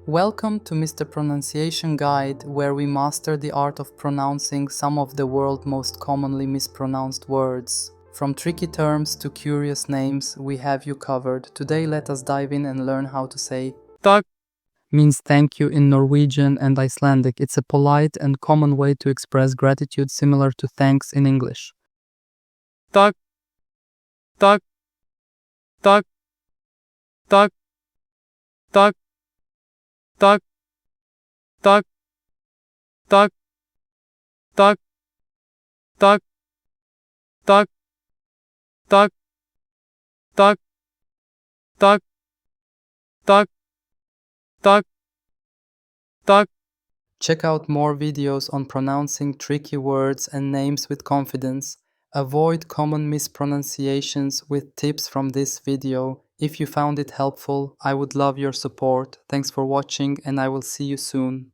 Welcome to Mr. Pronunciation Guide, where we master the art of pronouncing some of the world's most commonly mispronounced words. From tricky terms to curious names, we have you covered. Today let us dive in and learn how to say TaKk means thank you in Norwegian and Icelandic. It's a polite and common way to express gratitude similar to thanks in English. TaKk, TaKk, TaKk, TaKk, TaKk, TaKk, TaKk, TaKk, TaKk, TaKk, TaKk, TaKk, TaKk, TaKk, TaKk, TaKk, TaKk. Check out more videos on pronouncing tricky words and names with confidence. Avoid common mispronunciations with tips from this video. If you found it helpful, I would love your support. Thanks for watching and I will see you soon.